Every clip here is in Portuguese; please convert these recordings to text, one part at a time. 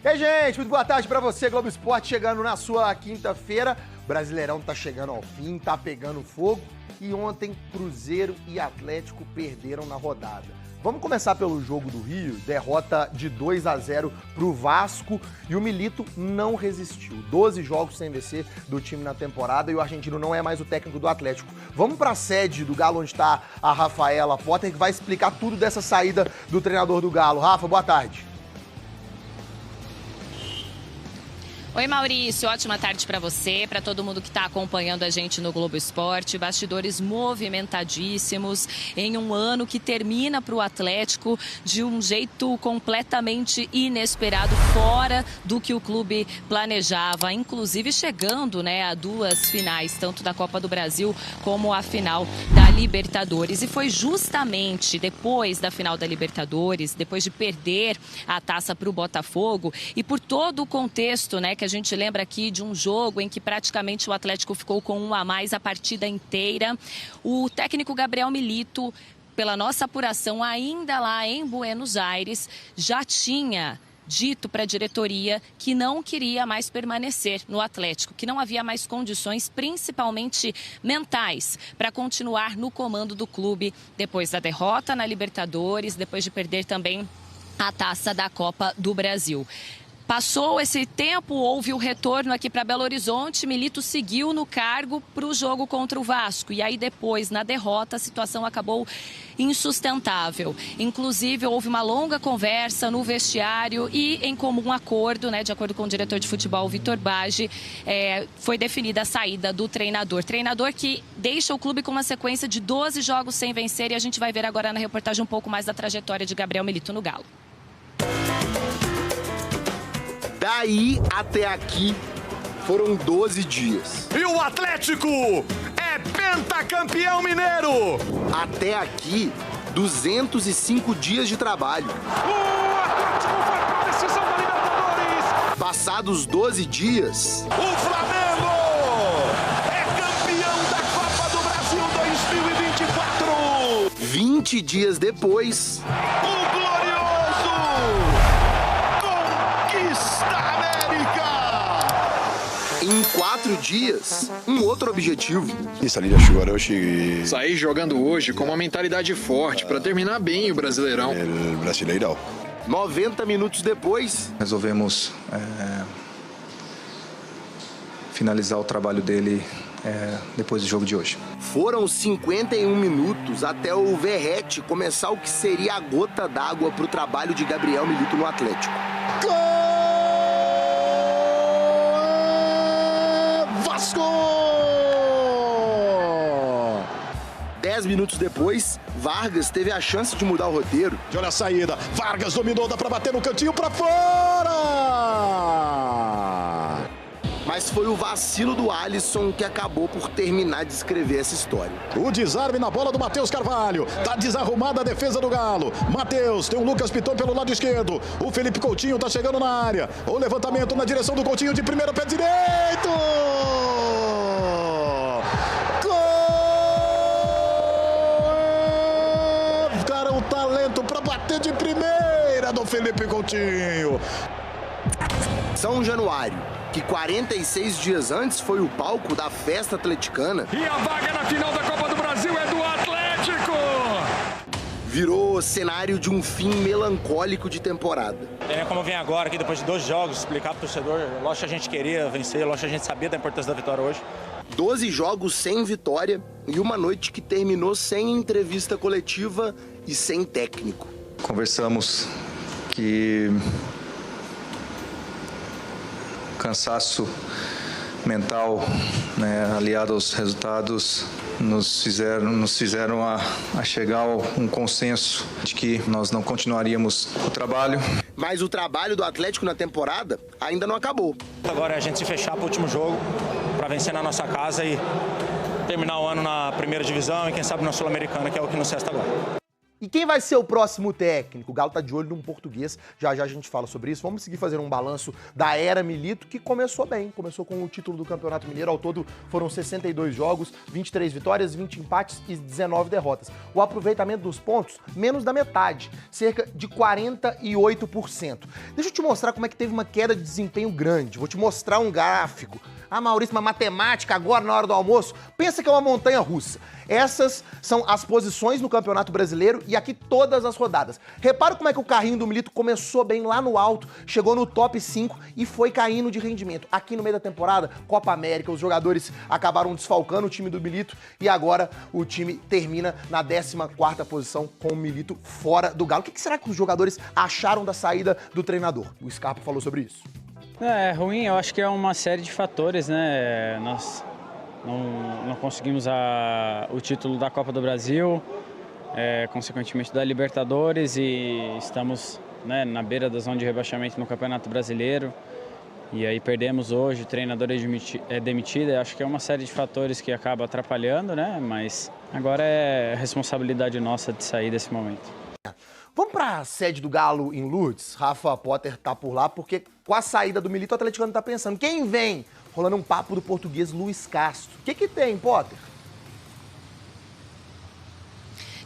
Ei, gente, muito boa tarde pra você, Globo Esporte, chegando na sua quinta-feira. Brasileirão tá chegando ao fim, tá pegando fogo. E ontem, Cruzeiro e Atlético perderam na rodada. Vamos começar pelo jogo do Rio, derrota de 2-0 pro Vasco, e o Milito não resistiu. 12 jogos sem vencer do time na temporada, e o argentino não é mais o técnico do Atlético. Vamos pra sede do Galo, onde tá a Rafaela Potter, que vai explicar tudo dessa saída do treinador do Galo. Rafa, boa tarde. Oi, Maurício, ótima tarde para você, para todo mundo que está acompanhando a gente no Globo Esporte. Bastidores movimentadíssimos em um ano que termina para o Atlético de um jeito completamente inesperado, fora do que o clube planejava, inclusive chegando, a duas finais, tanto da Copa do Brasil como a final da Libertadores. E foi justamente depois da final da Libertadores, depois de perder a taça para o Botafogo e por todo o contexto, que a gente lembra aqui de um jogo em que praticamente o Atlético ficou com um a mais a partida inteira. O técnico Gabriel Milito, pela nossa apuração, ainda lá em Buenos Aires, já tinha dito para a diretoria que não queria mais permanecer no Atlético, que não havia mais condições, principalmente mentais, para continuar no comando do clube depois da derrota na Libertadores, depois de perder também a taça da Copa do Brasil. Passou esse tempo, houve o retorno aqui para Belo Horizonte, Milito seguiu no cargo para o jogo contra o Vasco. E aí depois, na derrota, a situação acabou insustentável. Inclusive, houve uma longa conversa no vestiário e, em comum acordo, de acordo com o diretor de futebol, Vitor Bage, foi definida a saída do treinador. Treinador que deixa o clube com uma sequência de 12 jogos sem vencer, e a gente vai ver agora na reportagem um pouco mais da trajetória de Gabriel Milito no Galo. Daí até aqui foram 12 dias. E o Atlético é pentacampeão mineiro! Até aqui, 205 dias de trabalho. O Atlético vai para a decisão da Libertadores! Passados 12 dias... O Flamengo é campeão da Copa do Brasil 2024! 20 dias depois... O glorioso! Em 4 dias, um outro objetivo. Sair jogando hoje com uma mentalidade forte para terminar bem o Brasileirão. 90 minutos depois, resolvemos finalizar o trabalho dele depois do jogo de hoje. Foram 51 minutos até o Verratti começar o que seria a gota d'água para o trabalho de Gabriel Milito no Atlético. Gol! 10 minutos depois, Vargas teve a chance de mudar o roteiro. Olha a saída, Vargas dominou, dá pra bater no cantinho, pra fora! Mas foi o vacilo do Alisson que acabou por terminar de escrever essa história. O desarme na bola do Matheus Carvalho. Tá desarrumada a defesa do Galo. Matheus, tem o Lucas Piton pelo lado esquerdo. O Felipe Coutinho tá chegando na área. O levantamento na direção do Coutinho de primeira, pé direito! Talento para bater de primeira do Felipe Coutinho. São Januário, que 46 dias antes foi o palco da festa atleticana. E a vaga na final da Copa do Brasil é do Atlético! Virou cenário de um fim melancólico de temporada. Como vem agora aqui, depois de 2 jogos, explicar pro torcedor, lógico que a gente queria vencer, lógico que a gente sabia da importância da vitória hoje. 12 jogos sem vitória e uma noite que terminou sem entrevista coletiva e sem técnico. Conversamos que o cansaço mental, aliado aos resultados, nos fizeram a chegar a um consenso de que nós não continuaríamos o trabalho. Mas o trabalho do Atlético na temporada ainda não acabou. Agora é a gente se fechar para o último jogo, para vencer na nossa casa e terminar o ano na primeira divisão e quem sabe na Sul-Americana, que é o que nos resta agora. E quem vai ser o próximo técnico? O Galo tá de olho num português, já já a gente fala sobre isso. Vamos seguir fazendo um balanço da era Milito, que começou bem. Começou com o título do Campeonato Mineiro, ao todo foram 62 jogos, 23 vitórias, 20 empates e 19 derrotas. O aproveitamento dos pontos, menos da metade, cerca de 48%. Deixa eu te mostrar como é que teve uma queda de desempenho grande. Vou te mostrar um gráfico. Ah, Maurício, uma matemática agora na hora do almoço? Pensa que é uma montanha russa. Essas são as posições no Campeonato Brasileiro e aqui todas as rodadas. Repara como é que o carrinho do Milito começou bem lá no alto, chegou no top 5 e foi caindo de rendimento. Aqui no meio da temporada, Copa América, os jogadores acabaram desfalcando o time do Milito e agora o time termina na 14ª posição com o Milito fora do Galo. O que será que os jogadores acharam da saída do treinador? O Scarpa falou sobre isso. É ruim, eu acho que é uma série de fatores, né? Nós não conseguimos o título da Copa do Brasil, consequentemente da Libertadores, e estamos, né, na beira da zona de rebaixamento no Campeonato Brasileiro. E aí perdemos hoje, o treinador é demitido. Eu acho que é uma série de fatores que acaba atrapalhando, né? Mas agora é responsabilidade nossa de sair desse momento. Vamos para a sede do Galo em Lourdes? Rafa Potter tá por lá, porque com a saída do Milito, o atleticano tá pensando, quem vem? Rolando um papo do português Luiz Castro. O que tem, Potter?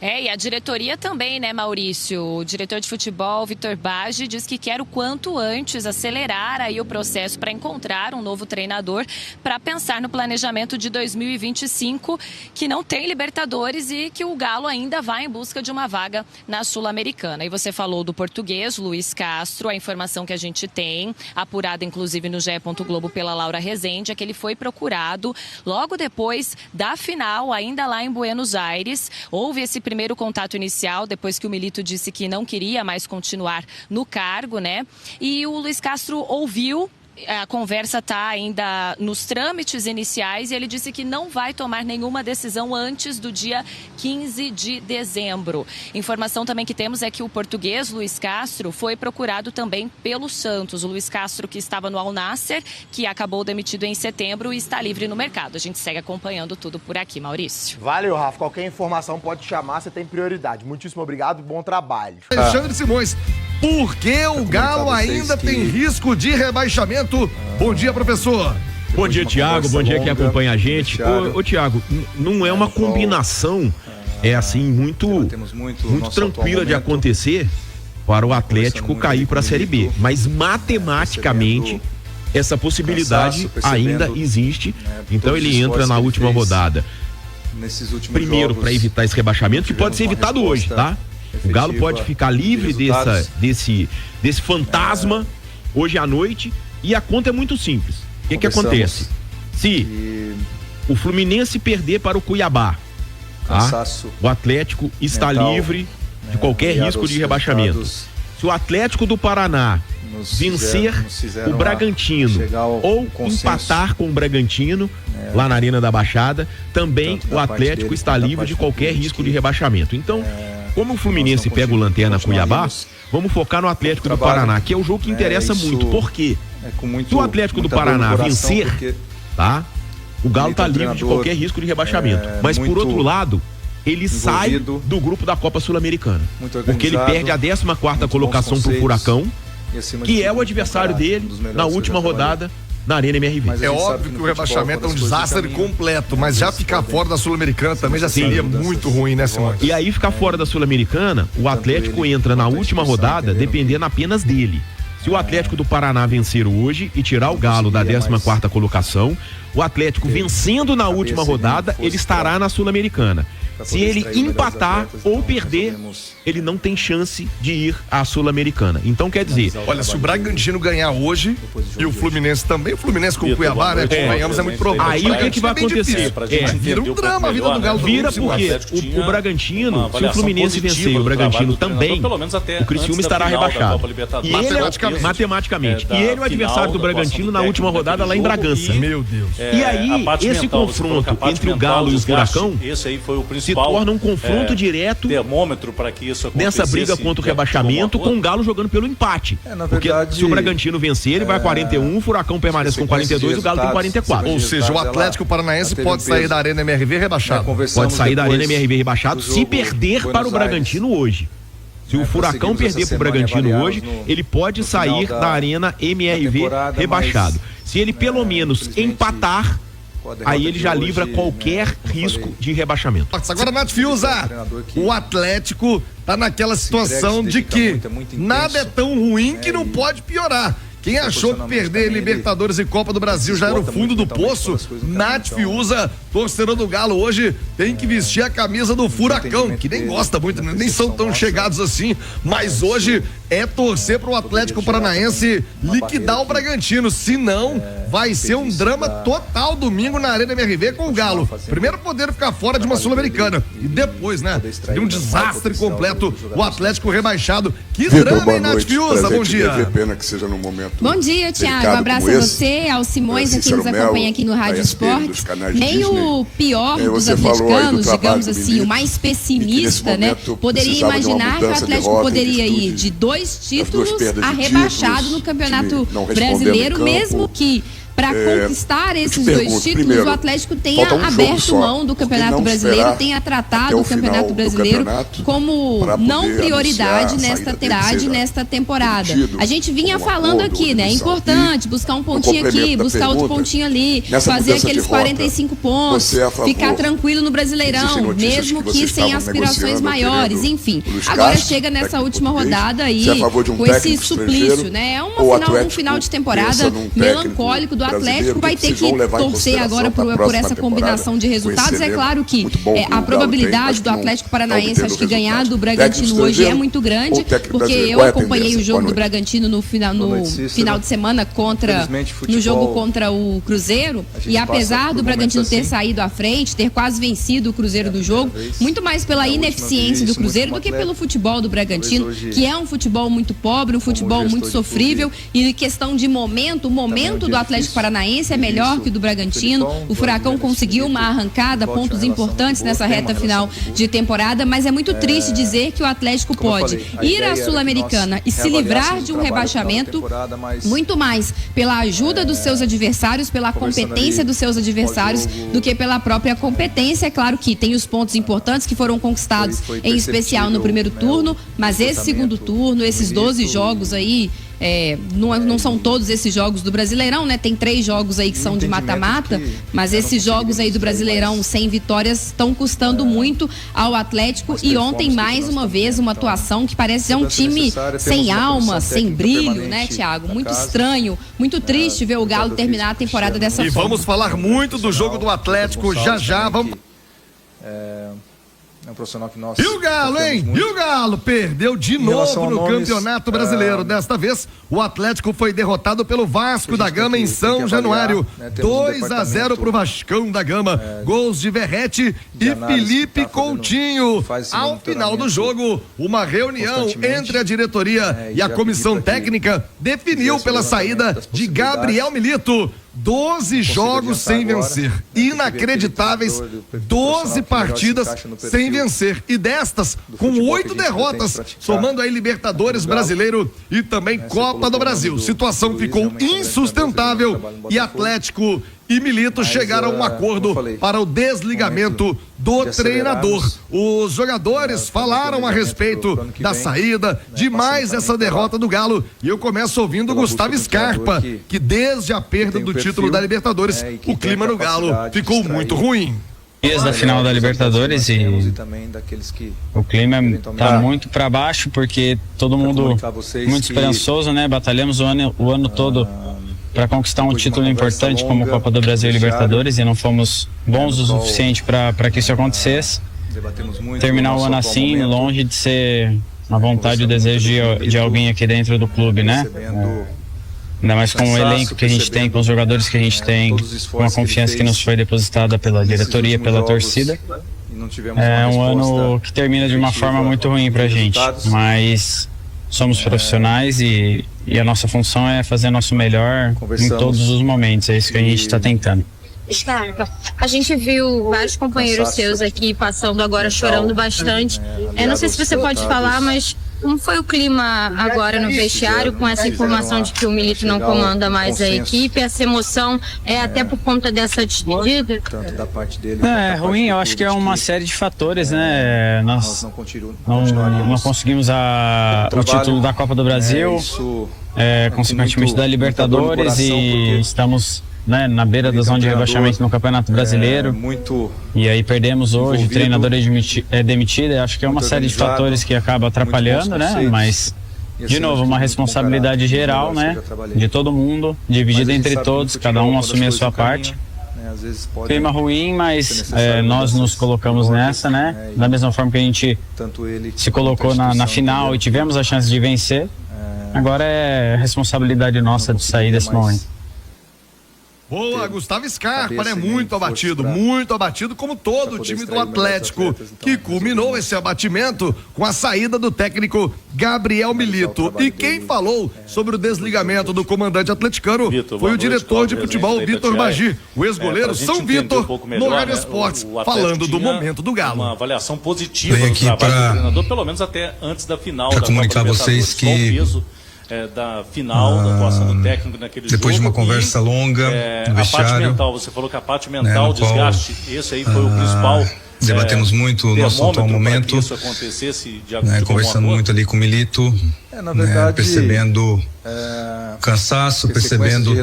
E a diretoria também, né, Maurício? O diretor de futebol, Vitor Baggi, diz que quer o quanto antes acelerar aí o processo para encontrar um novo treinador para pensar no planejamento de 2025, que não tem Libertadores e que o Galo ainda vai em busca de uma vaga na Sul-Americana. E você falou do português, Luiz Castro, a informação que a gente tem, apurada inclusive no GE. Globo pela Laura Rezende, é que ele foi procurado logo depois da final, ainda lá em Buenos Aires. Houve esse primeiro contato inicial, depois que o Milito disse que não queria mais continuar no cargo, né? E o Luiz Castro ouviu. A conversa está ainda nos trâmites iniciais e ele disse que não vai tomar nenhuma decisão antes do dia 15 de dezembro. Informação também que temos é que o português Luiz Castro foi procurado também pelo Santos. O Luiz Castro, que estava no Al Nassr, que acabou demitido em setembro e está livre no mercado. A gente segue acompanhando tudo por aqui, Maurício. Valeu, Rafa. Qualquer informação pode chamar, você tem prioridade. Muitíssimo obrigado e bom trabalho. Alexandre Simões, por que o Galo ainda tem risco de rebaixamento? Bom dia, professor. Bom dia, Thiago. Bom dia quem acompanha a gente. Ô Thiago, não é uma combinação assim muito tranquila de acontecer para o Atlético cair para a Série B, mas matematicamente essa possibilidade ainda existe. Então ele entra na última rodada. Primeiro, para evitar esse rebaixamento, que pode ser evitado hoje, tá? O Galo pode ficar livre desse fantasma hoje à noite. E a conta é muito simples. O que acontece? Se o Fluminense perder para o Cuiabá, tá? O Atlético está livre de qualquer risco de rebaixamento. Se o Atlético do Paraná vencer o Bragantino ou empatar com o Bragantino lá na Arena da Baixada, também o Atlético está livre de qualquer risco de rebaixamento. Então, como o Fluminense pega o Lanterna Cuiabá, vamos focar no Atlético do Paraná, que é o jogo que interessa muito. Por quê? Se o Atlético do Paraná vencer, tá? O Galo tá livre de qualquer risco de rebaixamento. Mas por outro lado, ele sai do grupo da Copa Sul-Americana. Porque ele perde a 14ª colocação pro Furacão, que é o adversário dele na última rodada na Arena MRV. É óbvio que o rebaixamento é um desastre completo, mas já ficar fora da Sul-Americana também já seria muito ruim, né, Simão? E aí ficar fora da Sul-Americana, o Atlético entra na última rodada dependendo apenas dele. Se o Atlético do Paraná vencer hoje e tirar o Galo da 14ª colocação, o Atlético vencendo na última rodada, ele estará na Sul-Americana. Se ele empatar ou perder, ele não tem chance de ir à Sul-Americana. Então quer dizer... Olha, se o Bragantino ganhar hoje e o Fluminense também, o Fluminense com o Cuiabá, né? Convenhamos, é muito provável. Aí o que vai acontecer? Vira um drama a vida do Galo. Vira porque o Bragantino, se o Fluminense vencer e o Bragantino também, o Criciúma estará rebaixado. E ele, matematicamente. E ele é o adversário do Bragantino na última rodada lá em Bragança. Meu Deus. E aí, esse confronto entre o Galo e o Furacão, se torna um confronto direto termômetro para que isso aconteça. Nessa briga contra o rebaixamento, com o Galo jogando pelo empate. Porque se o Bragantino vencer, ele vai a 41, o Furacão permanece com 42, o Galo tem 44. Ou seja, o Atlético Paranaense pode sair da Arena MRV rebaixado. Pode sair da Arena MRV rebaixado se perder para o Bragantino hoje. Se o Furacão perder para o Bragantino hoje, ele pode sair da Arena MRV rebaixado. Se ele pelo menos empatar, aí ele já livra qualquer risco de rebaixamento. Agora, Nath Fiuza, o Atlético tá naquela situação de que nada é tão ruim que não pode piorar. Quem achou que perder Libertadores e Copa do Brasil já era o fundo do poço, Nath Fiuza, torcedor do Galo, hoje tem que vestir a camisa do Furacão, que nem gosta muito, nem são tão chegados assim, mas hoje é torcer pro Atlético Paranaense liquidar o Bragantino, senão vai ser um drama total domingo na Arena MRV com o Galo. Primeiro poder ficar fora de uma Sul-Americana e depois, né, de um desastre completo, o Atlético rebaixado. Que drama, hein, Nath Fiuza? Bom dia. Pena que seja no momento. Bom dia, Thiago. Um abraço a você, ao Simões, a quem nos acompanha aqui no Rádio Esportes. Nem o pior dos atleticanos, digamos assim, o mais pessimista, né? Poderia imaginar que o Atlético poderia ir de 2 títulos a rebaixado no Campeonato Brasileiro, mesmo que para conquistar esses 2 títulos, o Atlético tenha aberto mão do Campeonato Brasileiro, tenha tratado o Campeonato Brasileiro como não prioridade nesta temporada. A gente vinha falando aqui, né? É importante buscar um pontinho aqui, buscar outro pontinho ali, fazer aqueles 45 pontos, ficar tranquilo no Brasileirão, mesmo que sem aspirações maiores, enfim. Agora chega nessa última rodada aí com esse suplício, né? É um final de temporada melancólico do Atlético, vai ter que torcer agora por essa combinação de resultados. É claro que a probabilidade do Atlético Paranaense, acho que ganhar do Bragantino hoje é muito grande, porque eu acompanhei o jogo do Bragantino no final de semana no jogo contra o Cruzeiro, e apesar do Bragantino ter saído à frente, ter quase vencido o Cruzeiro do jogo, muito mais pela ineficiência do Cruzeiro do que pelo futebol do Bragantino, que é um futebol muito pobre, um futebol muito sofrível, e questão de momento, o momento do Atlético Paranaense é melhor que o do Bragantino. O Furacão conseguiu uma arrancada, pontos importantes nessa reta final de temporada, mas é muito triste dizer que o Atlético pode ir à Sul-Americana e se livrar de um rebaixamento muito mais pela ajuda dos seus adversários, pela competência dos seus adversários, do que pela própria competência. É claro que tem os pontos importantes que foram conquistados, em especial no primeiro turno, mas esse segundo turno, esses 12 jogos aí, não são todos esses jogos do Brasileirão, né? Tem 3 jogos aí que são de mata-mata, mas esses jogos aí do Brasileirão sem vitórias estão custando muito ao Atlético. E ontem, mais uma vez, uma atuação que parece ser um time sem alma, sem brilho, né, Thiago? Muito estranho, muito triste ver o Galo terminar a temporada dessa forma. E vamos falar muito do jogo do Atlético já. Vamos... É um profissional que nós... E o Galo, hein? E o Galo perdeu de novo no Campeonato Brasileiro. Desta vez, o Atlético foi derrotado pelo Vasco da Gama em São Januário. 2-0 pro Vascão da Gama. Gols de Verrete e Felipe Coutinho. Ao final do jogo, uma reunião entre a diretoria e a comissão técnica definiu pela saída de Gabriel Milito. 12 jogos sem vencer, inacreditáveis, 12 partidas sem vencer, e destas com 8 derrotas, somando aí Libertadores Brasileiro e também Copa do Brasil. Situação ficou insustentável e Atlético e Milito chegaram a um acordo para o desligamento do treinador. Os jogadores falaram a respeito da saída, de mais essa derrota do Galo, e eu começo ouvindo o Gustavo Scarpa, que desde a perda do título da Libertadores, o clima no Galo ficou muito ruim. Desde a final da Libertadores e o clima tá muito para baixo, porque todo mundo muito esperançoso, né? Batalhamos o ano todo para conquistar um título importante como Copa do Brasil e Libertadores, e não fomos bons o suficiente para que isso acontecesse. Terminar o ano assim, longe de ser uma vontade e o desejo de alguém aqui dentro do clube, né? Ainda mais com o elenco que a gente tem, com os jogadores que a gente tem, com a confiança que nos foi depositada pela diretoria, pela torcida. É um ano que termina de uma forma muito ruim pra gente, mas somos profissionais e a nossa função é fazer nosso melhor em todos os momentos, é isso que a gente está tentando. Scarpa, a gente viu vários companheiros seus aqui passando agora chorando bastante. Não sei se você pode falar, mas como foi o clima agora no vestiário com essa informação de que o Milito não comanda mais a equipe? Essa emoção até por conta dessa despedida? Tanto da parte dele. É ruim, eu acho que é uma série de fatores, né? Nós não conseguimos o título da Copa do Brasil, consequentemente da Libertadores, e estamos na beira da zona de rebaixamento no Campeonato Brasileiro. E aí perdemos hoje, o treinador é demitido. Acho que é uma série de fatores que acaba atrapalhando, né? Mas, de novo, uma responsabilidade geral, né? De todo mundo, dividida entre todos, cada um assumir a sua parte. Clima ruim, mas nós nos colocamos nessa, né? Da mesma forma que a gente se colocou na final e tivemos a chance de vencer. Agora é responsabilidade nossa de sair desse momento. Boa, Gustavo Scarpa, né? Muito abatido, como todo o time do Atlético, que culminou esse abatimento com a saída do técnico Gabriel Milito. E quem falou sobre o desligamento do comandante atleticano foi o diretor de futebol, Vitor Bagi, o ex-goleiro São Vitor, no Rádio Esportes, falando do momento do Galo. Uma avaliação positiva do trabalho do treinador, pelo menos até antes da final da comunicar Copa vocês que da final, da atuação do técnico naquele jogo. Depois de uma conversa longa no vestiário, a parte mental, você falou que a parte mental, o desgaste, esse aí foi o principal. Debatemos muito o nosso atual momento, isso acontecesse conversando muito ali com o Milito, na verdade, percebendo cansaço, percebendo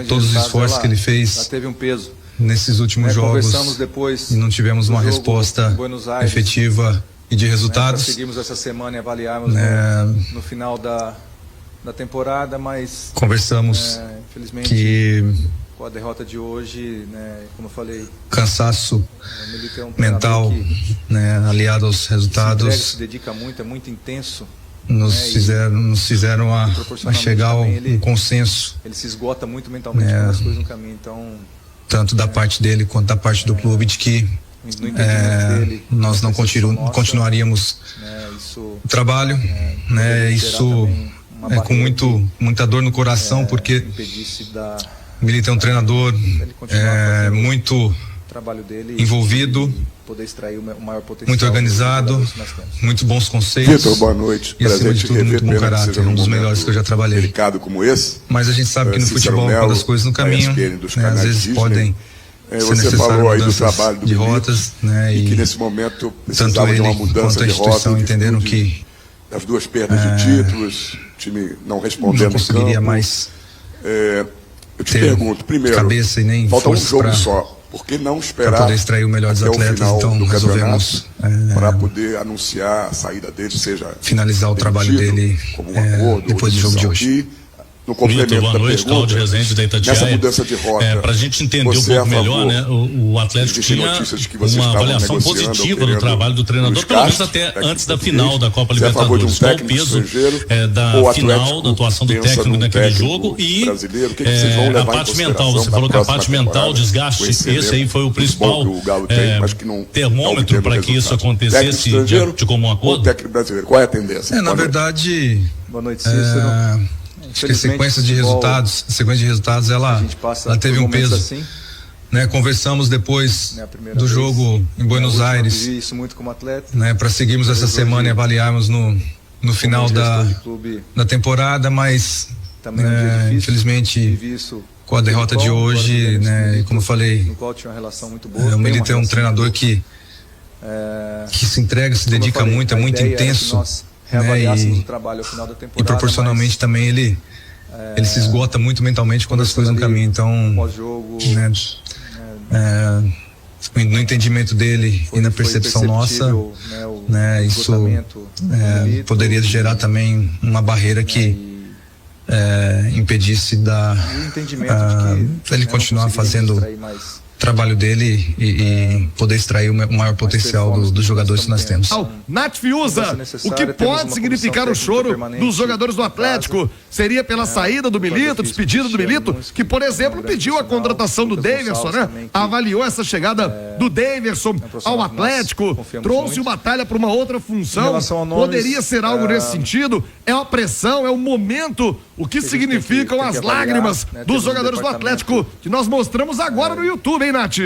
todos os esforços que ele fez teve um peso nesses últimos jogos, depois e não tivemos uma resposta efetiva e de resultados. Conseguimos essa semana e avaliarmos no final da temporada, mas conversamos infelizmente que com a derrota de hoje, como eu falei, cansaço mental, aliado aos resultados, se dedica muito, é muito intenso, nos fizeram a chegar a um consenso. Ele se esgota muito mentalmente com as coisas no caminho, então tanto da parte dele quanto da parte do clube, de que nós não continuaríamos o trabalho, isso é com muita dor no coração, porque o Milito é um treinador muito envolvido, muito organizado, muito bons conceitos. Vitor, boa noite. E acima de tudo, muito bom caráter, um dos melhores que eu já trabalhei. Como esse, mas a gente sabe que no futebol, quando as coisas no caminho, às vezes podem você falou aí do trabalho do de rotas, e que nesse momento tanto precisava ele de uma mudança quanto a de rota, instituição entenderam que as duas perdas de títulos, o time não respondendo não conseguiria mais eu te pergunto, primeiro, cabeça e nem falta um força jogo só, por que não esperar para poder extrair o melhor dos atletas? Então resolvemos para poder anunciar a saída dele, seja finalizar o trabalho dele como um acordo, depois do jogo de hoje. No complemento Vitor, boa noite, Cláudio Rezende da Itatiaia. Nessa mudança de rota, para a gente entender um pouco melhor, o Atlético tinha uma avaliação positiva do trabalho do treinador, pelo menos até antes da final da Copa Libertadores. Qual o peso da final, da atuação do técnico naquele jogo e a parte mental? Você falou que a parte mental, o desgaste, esse aí foi o principal termômetro para que isso acontecesse de comum acordo? Técnico brasileiro, qual é a tendência? Na verdade, boa noite, Cícero. Acho que a sequência de resultados, ela teve um peso. Assim, conversamos depois do jogo em Buenos Aires, isso muito como atleta, para seguirmos essa semana e avaliarmos no final da temporada, mas infelizmente com a derrota de hoje, e como eu falei, o Milito é um treinador que se entrega, se dedica muito, é muito intenso. Reavaliássemos o trabalho ao final da temporada. E proporcionalmente também ele se esgota muito mentalmente quando as coisas não caminham. Então, no entendimento dele e na percepção nossa, isso poderia gerar também uma barreira que impedisse ele continuar fazendo o trabalho dele e poder extrair o maior potencial dos jogadores que nós temos. Nath Fiuza, o que pode significar o choro dos jogadores do Atlético? Seria pela saída do Milito, despedida do Milito, que, por exemplo, pediu a contratação do Daverson, avaliou essa chegada do Daverson ao Atlético, trouxe o Batalha para uma outra função. Poderia ser algo nesse sentido? É uma pressão, é um momento o que significam as lágrimas dos jogadores do Atlético que nós mostramos agora no YouTube, hein, Nath?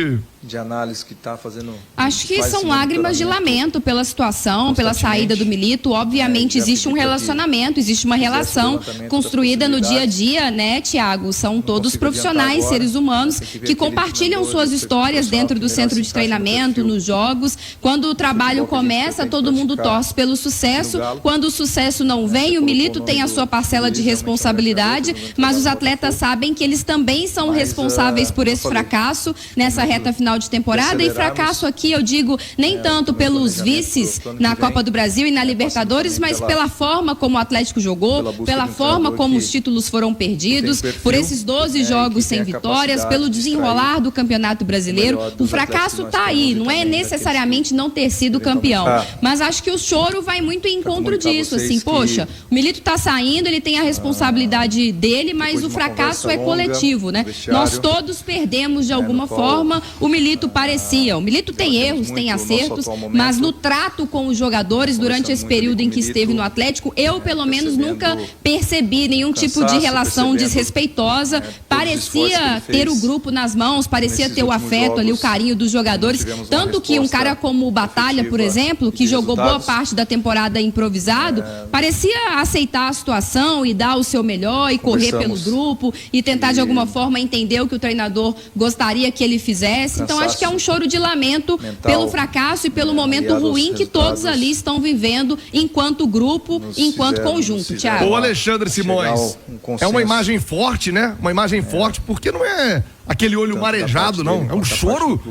De análise que está fazendo. Acho que são lágrimas de lamento pela situação, pela saída do Milito. Obviamente existe um relacionamento, existe uma relação construída no dia a dia, né, Thiago? São todos profissionais, seres humanos que compartilham suas histórias dentro do centro de treinamento, nos jogos. Quando o trabalho começa, todo mundo torce pelo sucesso. Quando o sucesso não vem, o Milito tem a sua parcela de responsabilidade, mas os atletas sabem que eles também são responsáveis por esse fracasso nessa reta final de temporada. E fracasso aqui eu digo nem tanto pelos vices na Copa do Brasil e na Libertadores, mas pela forma como o Atlético jogou, pela forma como os títulos foram perdidos, por esses 12 jogos sem vitórias, pelo desenrolar do Campeonato Brasileiro. O fracasso está aí, não é necessariamente não ter sido campeão, mas acho que o choro vai muito em encontro disso, assim, poxa, o Milito está saindo, ele tem a responsabilidade dele, mas o fracasso é coletivo, né? Nós todos perdemos de alguma forma. O Milito parecia. O Milito tem erros, tem acertos, mas no trato com os jogadores durante esse período em que esteve no Atlético, eu pelo menos nunca percebi nenhum tipo de relação desrespeitosa. Parecia ter o grupo nas mãos, parecia ter o afeto ali, o carinho dos jogadores. Tanto que um cara como o Batalha, por exemplo, que jogou boa parte da temporada improvisado, parecia aceitar a situação e dar o seu melhor e correr pelo grupo e tentar de alguma forma entender o que o treinador gostaria que ele fizesse. Então acho que é um choro de lamento pelo fracasso e pelo momento ruim que todos ali estão vivendo enquanto grupo, enquanto conjunto, Thiago. Ô Alexandre Simões, é uma imagem forte, né? Uma imagem forte, porque não é aquele olho marejado, não. É um choro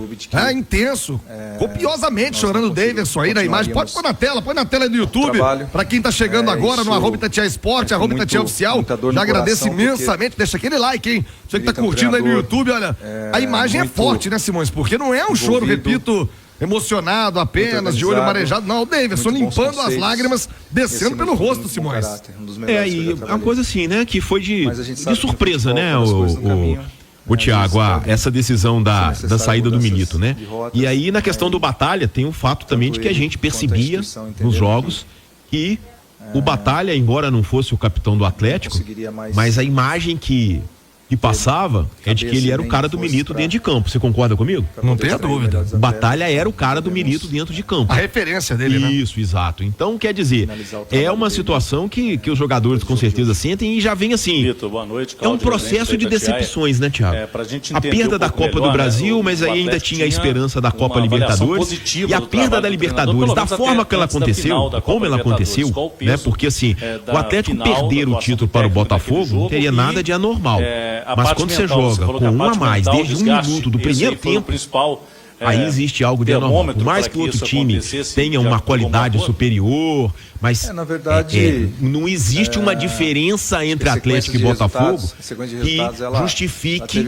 intenso. Copiosamente chorando o Davidson aí na imagem. Pode pôr na tela, põe na tela aí do YouTube. Pra quem tá chegando agora no @Itatiaia Esporte, @Itatiaia Oficial. Já agradeço imensamente. Deixa aquele like, hein? Você que tá curtindo aí no YouTube, olha. A imagem é forte, né, Simões? Porque não é um choro, repito, emocionado apenas, de olho marejado. Não, o Davidson limpando as lágrimas, descendo pelo rosto, Simões. E uma coisa assim, né, que foi de surpresa, né, o Thiago, essa decisão da saída do Milito, né? E aí, na questão do Batalha, tem o fato também de que a gente percebia nos jogos que o Batalha, embora não fosse o capitão do Atlético, mas a imagem que passava é de que ele era o cara do Milito dentro de campo. Você concorda comigo? Não tenha dúvida. O Batalha era o cara do Milito dentro de campo. A referência dele, né? Isso, exato. Então, quer dizer, é uma situação que os jogadores com certeza sentem e já vem assim. Vitor, boa noite. É um processo de decepções, né, Thiago? A perda da Copa do Brasil, mas aí ainda tinha a esperança da Copa Libertadores. E a perda da Libertadores, da forma que ela aconteceu, como ela aconteceu, né? Porque assim, o Atlético perder o título para o Botafogo não teria nada de anormal. Mas quando você joga com um a mais, desde 1 minuto do primeiro tempo, aí existe algo de anormal. Por mais que o outro time tenha uma qualidade superior, mas na verdade, não existe uma diferença entre Atlético e Botafogo que justifique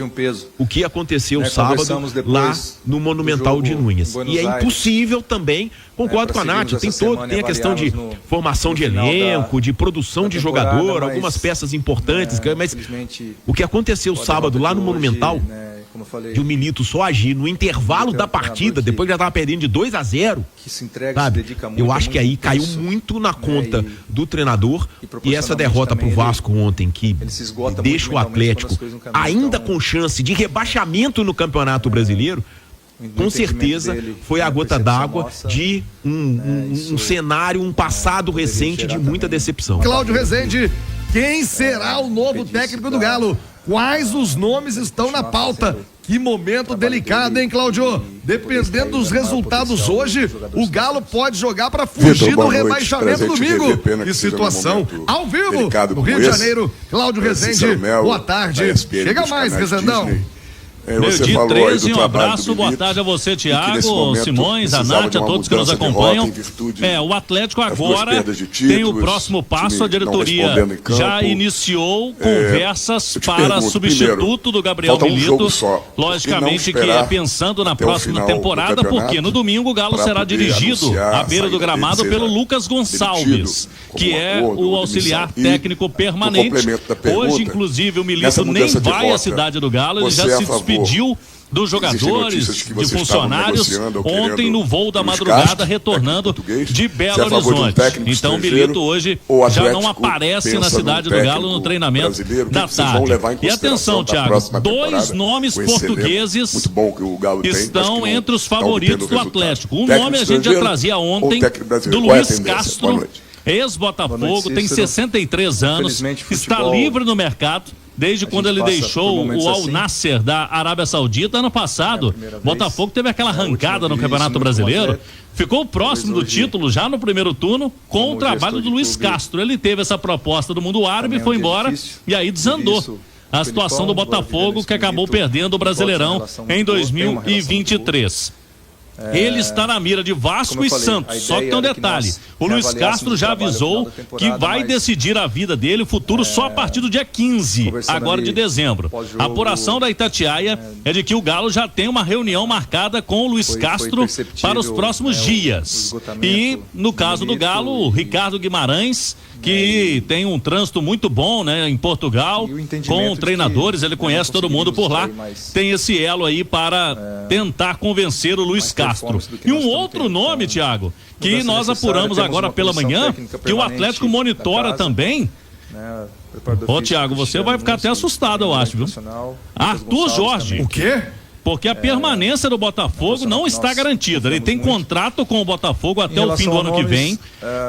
o que aconteceu sábado lá no Monumental de Núñez. E é impossível também, concordo com a Nath, tem a questão de formação de elenco, de produção de jogador, algumas peças importantes, mas o que aconteceu sábado lá no Monumental, de o Milito só agir no intervalo da partida, depois que já estava perdendo de 2-0, sabe? Eu acho que aí caiu muito na conta do treinador, e essa derrota pro Vasco ontem, que deixa o Atlético ainda com chance de rebaixamento no Campeonato Brasileiro, com certeza foi a gota d'água de um cenário, um passado recente de muita decepção. Cláudio Rezende, quem será o novo técnico do Galo? Quais os nomes estão na pauta? Que momento delicado, hein, Cláudio? Dependendo dos resultados hoje, o Galo pode jogar para fugir do rebaixamento domingo. Que situação ao vivo no Rio de Janeiro. Cláudio Rezende, boa tarde. Chega mais, Rezendão. Meio dia 13, um abraço, boa tarde a você, Thiago, Simões, a Nath, a todos que nos acompanham. O Atlético agora tem o próximo passo, a diretoria já iniciou conversas para substituto do Gabriel Milito, logicamente que é pensando na próxima temporada, porque no domingo o Galo será dirigido à beira do gramado pelo Lucas Gonçalves, que é o auxiliar técnico permanente. Hoje, inclusive, o Milito nem vai à cidade do Galo, ele já se despediu dos jogadores, de funcionários, ontem no voo da madrugada, retornando de Belo Horizonte. Então, Milito hoje já não aparece na cidade do Galo no treinamento da tarde. E atenção, Thiago, 2 nomes portugueses estão entre os favoritos do Atlético. Um nome a gente já trazia ontem, do Luiz Castro, ex-Botafogo, tem 63 anos, está livre no mercado. Desde quando ele deixou o Al Nassr da Arábia Saudita ano passado. Botafogo teve aquela arrancada no Campeonato Brasileiro, ficou próximo do título já no primeiro turno com o trabalho do Luiz Castro. Ele teve essa proposta do mundo árabe, foi embora e aí desandou a situação do Botafogo, que acabou perdendo o Brasileirão em 2023. Ele está na mira de Vasco e Santos, só que tem um detalhe, o Luiz Castro já avisou que vai decidir a vida dele, o futuro só a partir do dia 15, agora de dezembro. A apuração da Itatiaia é de que o Galo já tem uma reunião marcada com o Luiz Castro para os próximos dias. E no caso do Galo, o Ricardo Guimarães, que tem um trânsito muito bom, né, em Portugal, com treinadores, ele conhece todo mundo por lá, tem esse elo aí para tentar convencer o Luiz Castro. E um outro nome, Thiago, que nós apuramos agora pela manhã, que o Atlético monitora também. Ô, Thiago, você vai ficar até assustado, eu acho, viu? Arthur Jorge. O quê? Porque a permanência do Botafogo não está garantida. Ele tem contrato com o Botafogo até o fim do ano que vem,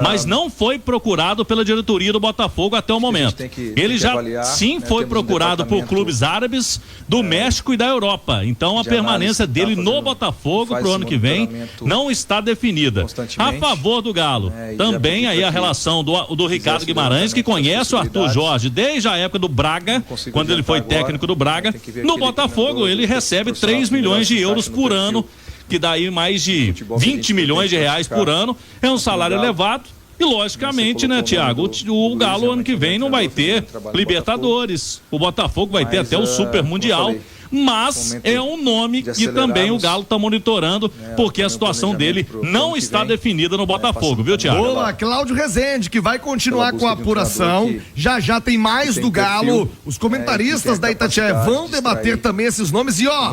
mas não foi procurado pela diretoria do Botafogo até o momento. Ele já sim foi procurado por clubes árabes do México e da Europa. Então a permanência dele no Botafogo para o ano que vem não está definida. A favor do Galo, também aí a relação do Ricardo Guimarães, que conhece o Arthur Jorge desde a época do Braga, quando ele foi técnico do Braga. No Botafogo ele recebe 3 milhões de euros por ano, que dá aí mais de 20 milhões de reais por ano. É um salário elevado e, logicamente, né, Thiago, o Galo ano que vem não vai ter Libertadores. O Botafogo vai ter até o Super Mundial. Mas é um nome que também o Galo está monitorando, porque a situação dele não está definida no Botafogo, viu, Thiago? Boa, Cláudio Rezende, que vai continuar com a apuração. Já tem mais do Galo. Os comentaristas da Itatiaia vão debater também esses nomes. E ó,